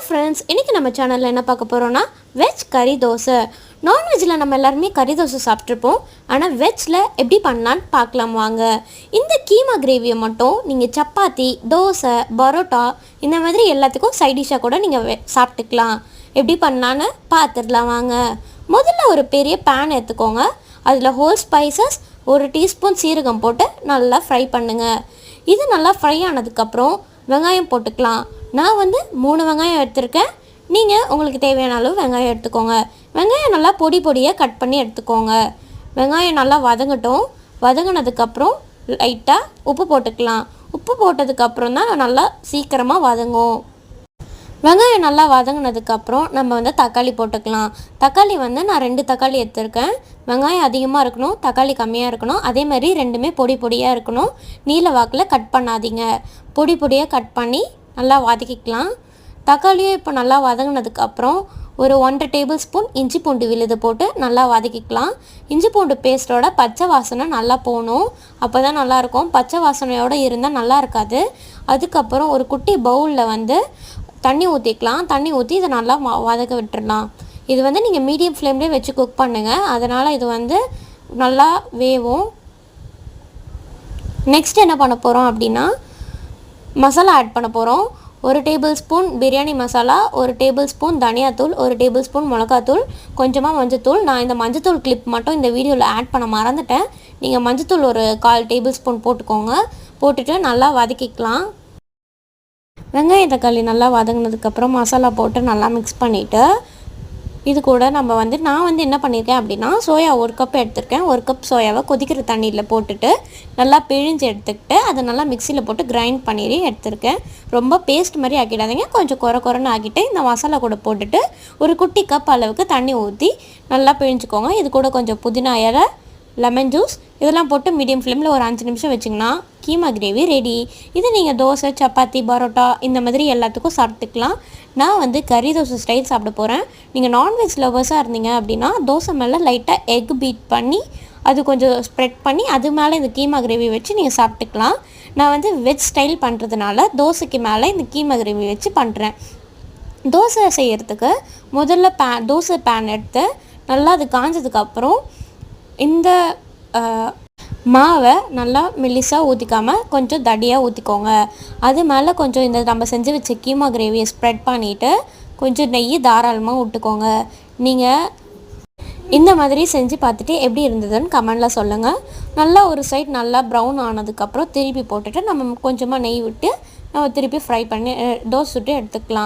Friends, இன்றைக்கி நம்ம சேனலில் என்ன பார்க்க போகிறோன்னா வெஜ் கறி தோசை. நான்வெஜ்ஜில் நம்ம எல்லாருமே கறி தோசை சாப்பிட்ருப்போம். ஆனால் வெஜ்ஜில் எப்படி பண்ணலான்னு பார்க்கலாம் வாங்க. இந்த கீமா கிரேவியை மட்டும் நீங்கள் சப்பாத்தி, தோசை, பரோட்டா இந்த மாதிரி எல்லாத்துக்கும் சைட் டிஷ்ஷாக கூட நீங்கள் சாப்பிட்டுக்கலாம். எப்படி பண்ணலான்னு பார்த்துடலாம் வாங்க. முதல்ல ஒரு பெரிய பேன் எடுத்துக்கோங்க. அதில் ஹோல் ஸ்பைசஸ், 1 டீஸ்பூன் சீரகம் போட்டு நல்லா ஃப்ரை பண்ணுங்கள். இது நல்லா ஃப்ரை ஆனதுக்கப்புறம் வெங்காயம் போட்டுக்கலாம். நான் 3 வெங்காயம் எடுத்திருக்கேன். நீங்கள் உங்களுக்கு தேவையான அளவு வெங்காயம் எடுத்துக்கோங்க. வெங்காயம் நல்லா பொடியாக கட் பண்ணி எடுத்துக்கோங்க. வெங்காயம் நல்லா வதங்கட்டும். வதங்கினதுக்கப்புறம் லைட்டாக உப்பு போட்டுக்கலாம். உப்பு போட்டதுக்கப்புறம் தான் நல்லா சீக்கிரமாக வதங்கும். வெங்காயம் நல்லா வதங்கினதுக்கப்புறம் நம்ம தக்காளி போட்டுக்கலாம். தக்காளி நான் 2 தக்காளி எடுத்திருக்கேன். வெங்காயம் அதிகமாக இருக்கணும், தக்காளி கம்மியாக இருக்கணும். அதே மாதிரி ரெண்டுமே பொடியாக இருக்கணும். நீல வாக்கில் கட் பண்ணாதீங்க. பொடியாக கட் பண்ணி நல்லா வதக்கிக்கலாம். தக்காளியும் இப்போ நல்லா வதங்கினதுக்கப்புறம் ஒரு 1.5 டேபிள் ஸ்பூன் இஞ்சி பூண்டு விழுது போட்டு நல்லா வதக்கிக்கலாம். இஞ்சி பூண்டு பேஸ்ட்டோட பச்சை வாசனை நல்லா போகணும். அப்போ தான் நல்லாயிருக்கும். பச்சை வாசனையோடு இருந்தால் நல்லா இருக்காது. அதுக்கப்புறம் ஒரு குட்டி பவுலில் தண்ணி ஊற்றிக்கலாம். தண்ணி ஊற்றி இதை நல்லா வதக்க விட்டுடலாம். இது நீங்கள் மீடியம் ஃப்ளேம்லேயே வச்சு குக் பண்ணுங்கள். அதனால் இது நல்லா வேவும். நெக்ஸ்ட் என்ன பண்ண போகிறோம் அப்படின்னா மசாலா ஆட் பண்ண போகிறோம். 1 table spoon biryani masala, 1 table spoon தனியாத்தூள், 1 டேபிள் ஸ்பூன் மிளகாத்தூள், கொஞ்சமாக மஞ்சத்தூள். நான் இந்த மஞ்சத்தூள் கிளிப் மட்டும் இந்த வீடியோவில் ஆட் பண்ண மறந்துட்டேன். நீங்கள் மஞ்சத்தூள் ஒரு 1/4 டேபிள் ஸ்பூன் போட்டுக்கோங்க. போட்டுட்டு நல்லா வதக்கிக்கலாம். வெங்காயம் தக்காளி நல்லா வதங்கினதுக்கப்புறம் மசாலா போட்டு நல்லா மிக்ஸ் பண்ணிவிட்டு இது கூட நம்ம நான் என்ன பண்ணியிருக்கேன் அப்படின்னா சோயா 1 கப் எடுத்திருக்கேன். 1 கப் சோயாவை கொதிக்கிற தண்ணியில் போட்டுட்டு நல்லா பிழிஞ்சு எடுத்துக்கிட்டு அதை நல்லா மிக்சியில் போட்டு கிரைண்ட் பண்ணி எடுத்திருக்கேன். ரொம்ப பேஸ்ட் மாதிரி ஆக்கிடாதீங்க. கொஞ்சம் குறைன்னு ஆக்கிட்டு இந்த மசாலா கூட போட்டுட்டு ஒரு குட்டி கப் அளவுக்கு தண்ணி ஊற்றி நல்லா பிழிஞ்சுக்கோங்க. இது கூட கொஞ்சம் புதினா இலை, லெமன் ஜூஸ் இதெல்லாம் போட்டு மீடியம் ஃப்ளேமில் ஒரு 5 நிமிஷம் வச்சிங்கன்னா கீமா கிரேவி ரெடி. இது நீங்கள் தோசை, சப்பாத்தி, பரோட்டா இந்த மாதிரி எல்லாத்துக்கும் சாப்பிட்டுக்கலாம். நான் கறி தோசை ஸ்டைல் சாப்பிட போகிறேன். நீங்கள் நான்வெஜ் லவர்ஸாக இருந்தீங்க அப்படின்னா தோசை மேலே லைட்டாக எக் பீட் பண்ணி அது கொஞ்சம் ஸ்ப்ரெட் பண்ணி அது மேலே இந்த கீமா கிரேவி வச்சு நீங்கள் சாப்பிட்டுக்கலாம். நான் வெஜ் ஸ்டைல் பண்ணுறதுனால தோசைக்கு மேலே இந்த கீமா கிரேவி வச்சு பண்ணுறேன். தோசை செய்கிறதுக்கு முதல்ல தோசை பேன் எடுத்து நல்லா அது காஞ்சதுக்கப்புறம் இந்த மாவை நல்லா மெல்லிசாக ஊற்றிக்காமல் கொஞ்சம் தடியாக ஊற்றிக்கோங்க. அது மேலே கொஞ்சம் இந்த நம்ம செஞ்சு வச்ச கீமா கிரேவியை ஸ்ப்ரெட் பண்ணிவிட்டு கொஞ்சம் நெய் தாராளமாக விட்டுக்கோங்க. நீங்கள் இந்த மாதிரி செஞ்சு பார்த்துட்டு எப்படி இருந்ததுன்னு கமெண்டில் சொல்லுங்கள். நல்லா ஒரு சைட் நல்லா ப்ரௌன் ஆனதுக்கப்புறம் திருப்பி போட்டுட்டு நம்ம கொஞ்சமாக நெய் விட்டு நம்ம திருப்பி ஃப்ரை பண்ணி தோசை சுட்டு எடுத்துக்கலாம்.